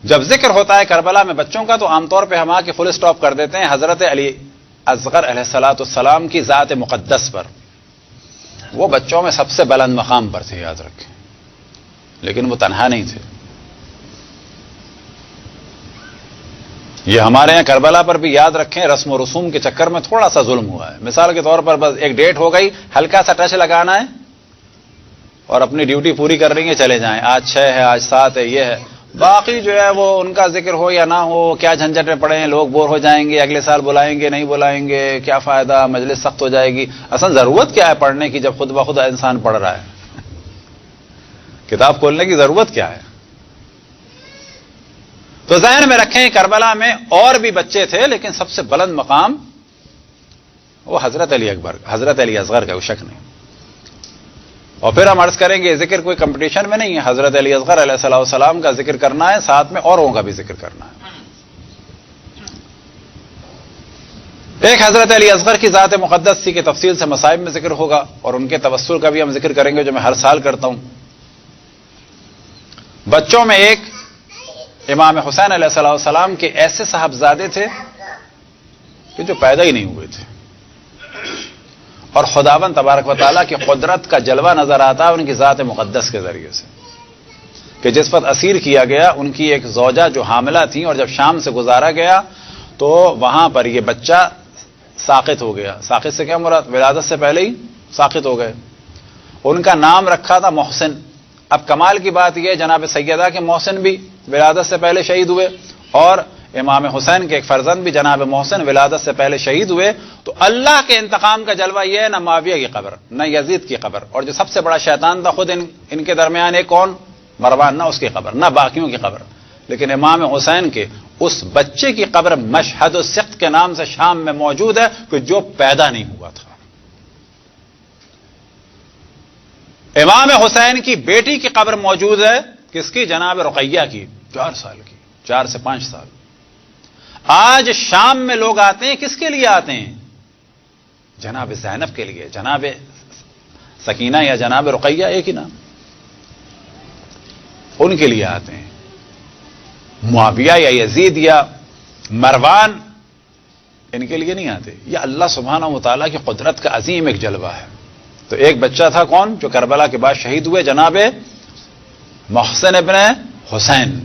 جب ذکر ہوتا ہے کربلا میں بچوں کا تو عام طور پہ ہم آ کے فل اسٹاپ کر دیتے ہیں حضرت علی اصغر علیہ الصلوۃ والسلام کی ذات مقدس پر. وہ بچوں میں سب سے بلند مقام پر تھے، یاد رکھیں، لیکن وہ تنہا نہیں تھے. یہ ہمارے یہاں کربلا پر بھی یاد رکھیں رسم و رسوم کے چکر میں تھوڑا سا ظلم ہوا ہے. مثال کے طور پر بس ایک ڈیٹ ہو گئی، ہلکا سا ٹچ لگانا ہے اور اپنی ڈیوٹی پوری کر رہی ہیں، چلے جائیں، آج 6 ہے، آج 7 ہے، یہ ہے. باقی جو ہے وہ ان کا ذکر ہو یا نہ ہو، کیا جھنجٹ میں پڑے ہیں، لوگ بور ہو جائیں گے، اگلے سال بلائیں گے نہیں بلائیں گے، کیا فائدہ، مجلس سخت ہو جائے گی. اصل ضرورت کیا ہے پڑھنے کی جب خود بخود انسان پڑھ رہا ہے؟ کتاب کھولنے کی ضرورت کیا ہے؟ تو ذہن میں رکھیں کربلا میں اور بھی بچے تھے، لیکن سب سے بلند مقام وہ حضرت علی اکبر، حضرت علی اصغر کا، کوئی شک نہیں. اور پھر ہم عرض کریں گے ذکر کوئی کمپٹیشن میں نہیں ہے، حضرت علی اصغر علیہ الصلوۃ والسلام کا ذکر کرنا ہے، ساتھ میں اوروں کا بھی ذکر کرنا ہے. ایک حضرت علی اصغر کی ذات مقدس تھی کہ تفصیل سے مصائب میں ذکر ہوگا، اور ان کے توسل کا بھی ہم ذکر کریں گے جو میں ہر سال کرتا ہوں. بچوں میں ایک امام حسین علیہ الصلوۃ والسلام کے ایسے صاحبزادے تھے کہ جو پیدا ہی نہیں ہوئے تھے، اور خداوند تبارک و تعالیٰ کی قدرت کا جلوہ نظر آتا ہے ان کی ذات مقدس کے ذریعے سے کہ جس وقت اسیر کیا گیا ان کی ایک زوجہ جو حاملہ تھیں، اور جب شام سے گزارا گیا تو وہاں پر یہ بچہ ساقط ہو گیا. ساقط سے کیا مراد؟ ولادت سے پہلے ہی ساقط ہو گئے. ان کا نام رکھا تھا محسن. اب کمال کی بات یہ جناب سیدہ کہ محسن بھی ولادت سے پہلے شہید ہوئے، اور امام حسین کے ایک فرزند بھی جناب محسن ولادت سے پہلے شہید ہوئے. تو اللہ کے انتقام کا جلوہ یہ ہے، نہ معاویہ کی قبر نہ یزید کی قبر، اور جو سب سے بڑا شیطان تھا خود ان کے درمیان ایک کون؟ مروان، نہ اس کی قبر نہ باقیوں کی قبر، لیکن امام حسین کے اس بچے کی قبر مشہد السقط کے نام سے شام میں موجود ہے کہ جو پیدا نہیں ہوا تھا. امام حسین کی بیٹی کی قبر موجود ہے، کس کی؟ جناب رقیہ کی، 4 سال کی، 4 سے 5 سال. آج شام میں لوگ آتے ہیں، کس کے لیے آتے ہیں؟ جناب زینب کے لیے، جناب سکینہ یا جناب رقیہ ایک ہی نام، ان کے لیے آتے ہیں. معاویہ یا یزید یا مروان ان کے لیے نہیں آتے. یہ اللہ سبحانہ و تعالیٰ کی قدرت کا عظیم ایک جلوہ ہے. تو ایک بچہ تھا کون جو کربلا کے بعد شہید ہوئے؟ جناب محسن ابن حسین.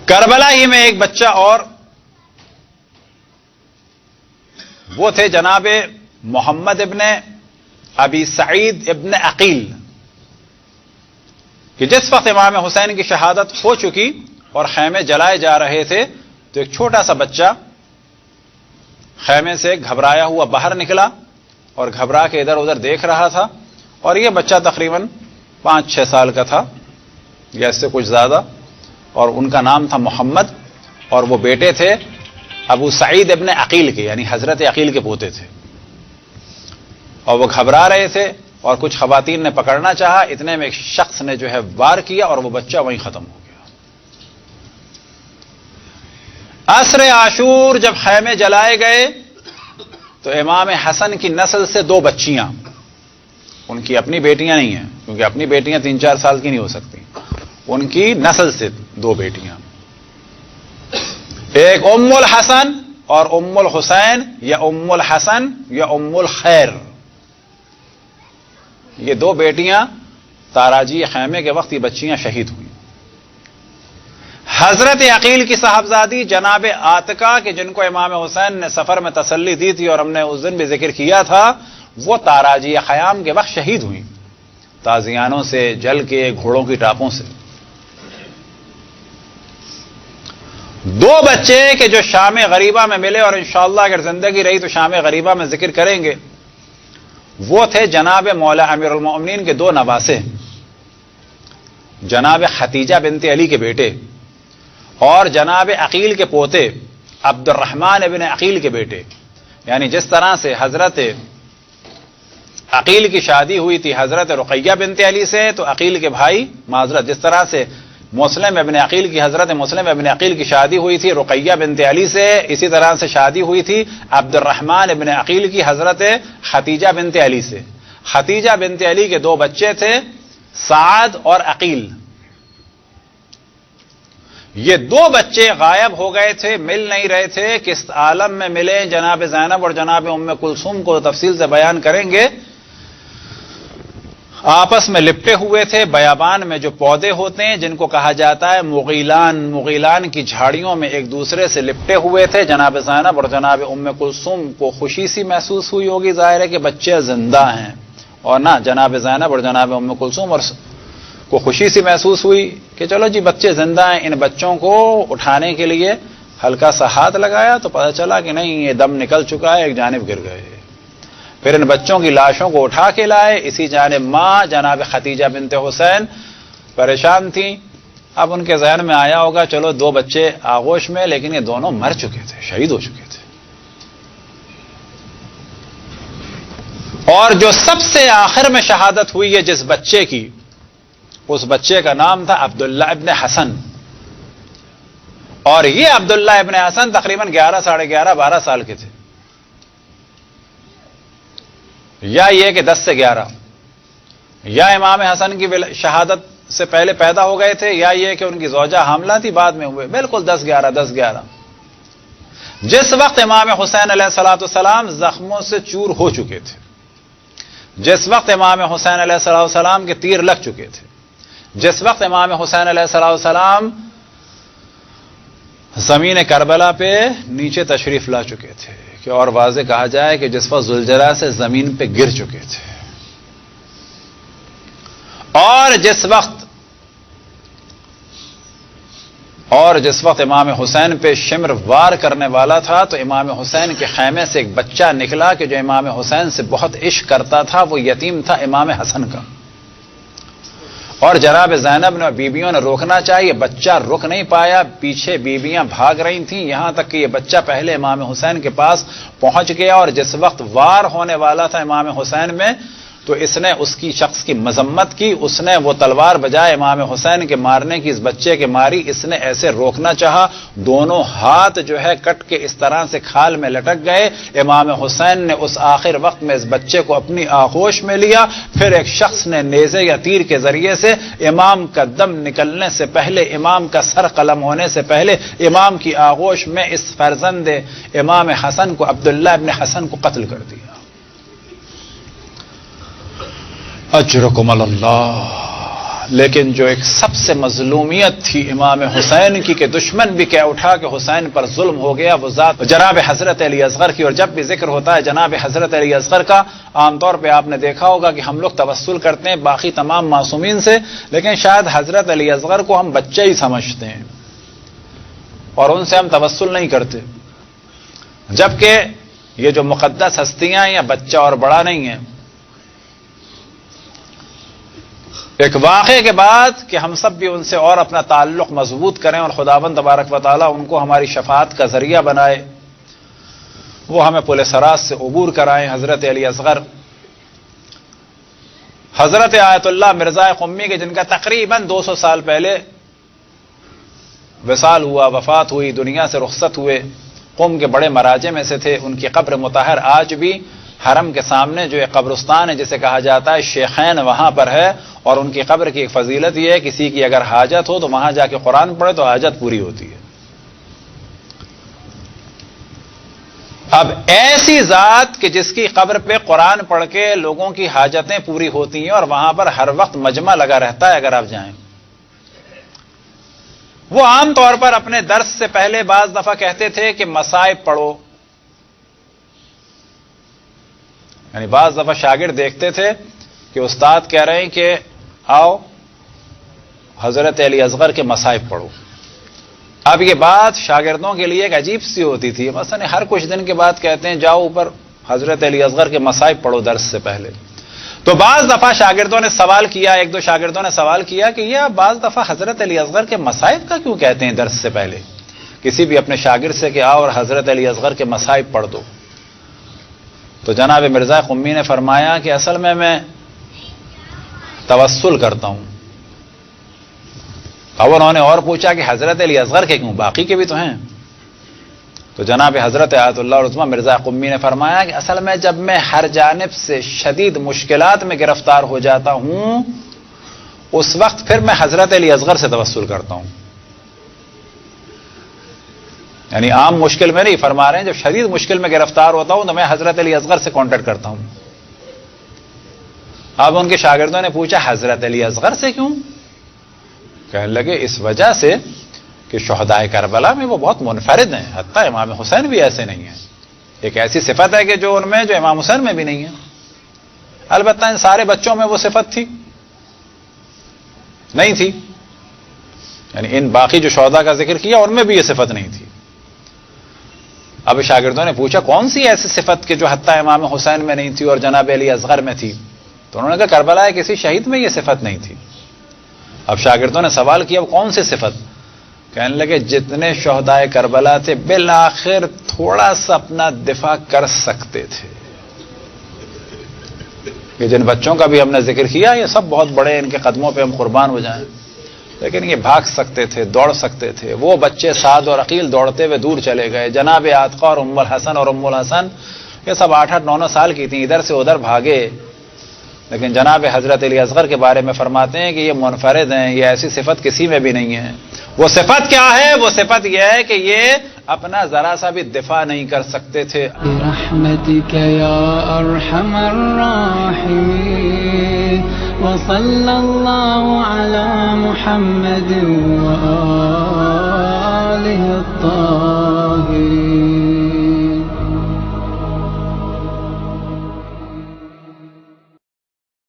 کربلا ہی میں ایک بچہ اور وہ تھے جناب محمد ابن ابی سعید ابن عقیل، کہ جس وقت امام حسین کی شہادت ہو چکی اور خیمے جلائے جا رہے تھے تو ایک چھوٹا سا بچہ خیمے سے گھبرایا ہوا باہر نکلا اور گھبرا کے ادھر ادھر دیکھ رہا تھا. اور یہ بچہ تقریباً 5-6 سال کا تھا یا اس سے کچھ زیادہ، اور ان کا نام تھا محمد، اور وہ بیٹے تھے ابو سعید ابن عقیل کے، یعنی حضرت عقیل کے پوتے تھے. اور وہ گھبرا رہے تھے اور کچھ خواتین نے پکڑنا چاہا، اتنے میں ایک شخص نے جو ہے وار کیا اور وہ بچہ وہیں ختم ہو گیا. عصر عاشور جب خیمے جلائے گئے تو امام حسن کی نسل سے 2 بچیاں، ان کی اپنی بیٹیاں نہیں ہیں کیونکہ اپنی بیٹیاں 3-4 سال کی نہیں ہو سکتی، ان کی نسل سے 2 بیٹیاں، ایک ام الحسن اور ام الحسین، یا ام الحسن یا ام الخیر. یہ 2 بیٹیاں تاراجی خیمے کے وقت یہ بچیاں شہید ہوئی. حضرت عقیل کی صاحبزادی جناب عاتکہ کہ جن کو امام حسین نے سفر میں تسلی دی تھی اور ہم نے اس دن بھی ذکر کیا تھا، وہ تاراجی خیام کے وقت شہید ہوئی، تازیانوں سے جل کے، گھوڑوں کی ٹاپوں سے. 2 بچے کہ جو شام غریبہ میں ملے اور انشاءاللہ اگر زندگی رہی تو شام غریبہ میں ذکر کریں گے، وہ تھے جناب مولا امیر المؤمنین کے 2 نواسے، جناب ختیجہ بنت علی کے بیٹے اور جناب عقیل کے پوتے عبد الرحمن ابن عقیل کے بیٹے. یعنی جس طرح سے حضرت عقیل کی شادی ہوئی تھی حضرت رقیہ بنت علی سے، تو عقیل کے بھائی معذرت جس طرح سے مسلم ابن عقیل کی حضرت مسلم ابن عقیل کی شادی ہوئی تھی رقیہ بنت علی سے، اسی طرح سے شادی ہوئی تھی عبد الرحمن ابن عقیل کی حضرت ختیجہ بنت علی سے. ختیجہ بنت علی کے 2 بچے تھے، سعد اور عقیل. یہ دو بچے غائب ہو گئے تھے، مل نہیں رہے تھے، کس عالم میں ملے جناب زینب اور جناب ام کلثوم کو تفصیل سے بیان کریں گے۔ آپس میں لپٹے ہوئے تھے، بیابان میں جو پودے ہوتے ہیں جن کو کہا جاتا ہے مغیلان کی جھاڑیوں میں ایک دوسرے سے لپٹے ہوئے تھے۔ جناب زینب اور جناب ام کلثوم کو خوشی سی محسوس ہوئی ہوگی، ظاہر ہے کہ بچے زندہ ہیں، اور نہ جناب زینب اور جناب ام کلثوم اور کو خوشی سی محسوس ہوئی کہ چلو جی بچے زندہ ہیں۔ ان بچوں کو اٹھانے کے لیے ہلکا سا ہاتھ لگایا تو پتہ چلا کہ نہیں، یہ دم نکل چکا ہے، ایک جانب گر گئے۔ پھر ان بچوں کی لاشوں کو اٹھا کے لائے، اسی جانب ماں جناب ختیجہ بنت حسین پریشان تھیں۔ اب ان کے ذہن میں آیا ہوگا چلو دو بچے آغوش میں، لیکن یہ دونوں مر چکے تھے، شہید ہو چکے تھے۔ اور جو سب سے آخر میں شہادت ہوئی ہے جس بچے کی، اس بچے کا نام تھا عبداللہ ابن حسن، اور یہ عبداللہ ابن حسن تقریباً 11 ساڑھے 11 12 سال کے تھے، یا یہ کہ 10 سے 11، یا امام حسن کی شہادت سے پہلے پیدا ہو گئے تھے، یا یہ کہ ان کی زوجہ حاملہ تھی بعد میں ہوئے، بالکل 10-11۔ جس وقت امام حسین علیہ السلام زخموں سے چور ہو چکے تھے، جس وقت امام حسین علیہ السلام کے تیر لگ چکے تھے، جس وقت امام حسین علیہ السلام زمین کربلا پہ نیچے تشریف لا چکے تھے، کہ اور واضح کہا جائے کہ جس وقت ذوالجلال سے زمین پہ گر چکے تھے، اور جس وقت امام حسین پہ شمر وار کرنے والا تھا، تو امام حسین کے خیمے سے ایک بچہ نکلا کہ جو امام حسین سے بہت عشق کرتا تھا، وہ یتیم تھا امام حسن کا، اور جناب زینب نے بیویوں نے روکنا چاہیے، بچہ رک نہیں پایا، پیچھے بیویاں بھاگ رہی تھیں، یہاں تک کہ یہ بچہ پہلے امام حسین کے پاس پہنچ گیا، اور جس وقت وار ہونے والا تھا امام حسین میں، تو اس نے اس کی شخص کی مذمت کی، اس نے وہ تلوار بجائے امام حسین کے مارنے کی اس بچے کے ماری، اس نے ایسے روکنا چاہا، دونوں ہاتھ جو ہے کٹ کے اس طرح سے کھال میں لٹک گئے۔ امام حسین نے اس آخر وقت میں اس بچے کو اپنی آغوش میں لیا، پھر ایک شخص نے نیزے یا تیر کے ذریعے سے امام کا دم نکلنے سے پہلے، امام کا سر قلم ہونے سے پہلے، امام کی آغوش میں اس فرزند امام حسن کو، عبداللہ ابن حسن کو قتل کر دیا۔ اجرکم اللہ۔ لیکن جو ایک سب سے مظلومیت تھی امام حسین کی کہ دشمن بھی کہہ اٹھا کہ حسین پر ظلم ہو گیا، وہ ذات جناب حضرت علی اصغر کی، اور جب بھی ذکر ہوتا ہے جناب حضرت علی اصغر کا، عام طور پہ آپ نے دیکھا ہوگا کہ ہم لوگ توسل کرتے ہیں باقی تمام معصومین سے، لیکن شاید حضرت علی اصغر کو ہم بچے ہی سمجھتے ہیں اور ان سے ہم توسل نہیں کرتے، جبکہ یہ جو مقدس ہستیاں ہیں، بچہ اور بڑا نہیں ہے۔ ایک واقعے کے بعد کہ ہم سب بھی ان سے اور اپنا تعلق مضبوط کریں، اور خداوند تبارک و تعالیٰ ان کو ہماری شفاعت کا ذریعہ بنائے، وہ ہمیں پل صراط سے عبور کرائیں۔ حضرت علی اصغر، حضرت آیت اللہ مرزا قمی کے، جن کا تقریباً 200 سال پہلے وصال ہوا، وفات ہوئی، دنیا سے رخصت ہوئے، قم کے بڑے مراجع میں سے تھے۔ ان کی قبر مطہر آج بھی حرم کے سامنے جو ایک قبرستان ہے جسے کہا جاتا ہے شیخین، وہاں پر ہے، اور ان کی قبر کی ایک فضیلت یہ ہے، کسی کی اگر حاجت ہو تو وہاں جا کے قرآن پڑھے تو حاجت پوری ہوتی ہے۔ اب ایسی ذات کہ جس کی قبر پہ قرآن پڑھ کے لوگوں کی حاجتیں پوری ہوتی ہیں، اور وہاں پر ہر وقت مجمع لگا رہتا ہے اگر آپ جائیں۔ وہ عام طور پر اپنے درس سے پہلے بعض دفعہ کہتے تھے کہ مصائب پڑھو، یعنی بعض دفعہ شاگرد دیکھتے تھے کہ استاد کہہ رہے ہیں کہ آؤ حضرت علی اصغر کے مصائب پڑھو۔ اب یہ بات شاگردوں کے لیے ایک عجیب سی ہوتی تھی، مثلا ہر کچھ دن کے بعد کہتے ہیں جاؤ اوپر حضرت علی اصغر کے مصائب پڑھو درس سے پہلے۔ تو بعض دفعہ شاگردوں نے سوال کیا، ایک دو شاگردوں نے سوال کیا کہ یہ آپ بعض دفعہ حضرت علی اصغر کے مصائب کا کیوں کہتے ہیں درس سے پہلے؟ کسی بھی اپنے شاگرد سے کہ آؤ اور حضرت علی اصغر کے مصائب پڑھ دو۔ تو جناب مرزا قمی نے فرمایا کہ اصل میں توسل کرتا ہوں۔ اب انہوں نے اور پوچھا کہ حضرت علی اصغر کے کیوں، باقی کے بھی تو ہیں؟ تو جناب حضرت آیت اللہ عظمیٰ مرزا قمی نے فرمایا کہ اصل میں جب میں ہر جانب سے شدید مشکلات میں گرفتار ہو جاتا ہوں، اس وقت پھر میں حضرت علی اصغر سے توسل کرتا ہوں۔ یعنی عام مشکل میں نہیں فرما رہے ہیں، جب شدید مشکل میں گرفتار ہوتا ہوں تو میں حضرت علی اصغر سے کانٹیکٹ کرتا ہوں. اب ان کے شاگردوں نے پوچھا حضرت علی اصغر سے کیوں؟ کہنے لگے اس وجہ سے کہ شہدائے کربلا میں وہ بہت منفرد ہیں، حتیٰ امام حسین بھی ایسے نہیں ہیں. ایک ایسی صفت ہے کہ جو ان میں جو امام حسین میں بھی نہیں ہے. البتہ ان سارے بچوں میں وہ صفت تھی نہیں تھی، یعنی ان باقی جو شہداء کا ذکر کیا ان میں بھی یہ صفت نہیں تھی. اب شاگردوں نے پوچھا کون سی ایسی صفت کہ جو حتیٰ امام حسین میں نہیں تھی اور جناب علی اصغر میں تھی؟ تو انہوں نے کہا کربلا کسی شہید میں یہ صفت نہیں تھی. اب شاگردوں نے سوال کیا اب کون سی صفت؟ کہنے لگے جتنے شہدائے کربلا تھے بالآخر تھوڑا سا اپنا دفاع کر سکتے تھے. یہ جن بچوں کا بھی ہم نے ذکر کیا یہ سب بہت بڑے، ان کے قدموں پہ ہم قربان ہو جائیں، لیکن یہ بھاگ سکتے تھے، دوڑ سکتے تھے. وہ بچے سعد اور عقیل دوڑتے ہوئے دور چلے گئے. جناب عاتقہ اور ام الحسن اور ام الحسن یہ سب 8-8 9-9 سال کی تھیں، ادھر سے ادھر بھاگے. لیکن جناب حضرت علی اصغر کے بارے میں فرماتے ہیں کہ یہ منفرد ہیں، یہ ایسی صفت کسی میں بھی نہیں ہے. وہ صفت کیا ہے؟ وہ صفت یہ ہے کہ یہ اپنا ذرا سا بھی دفاع نہیں کر سکتے تھے. برحمتک یا ارحم الراحمین وصلی اللہ علی محمد وآلہ الطاہرین.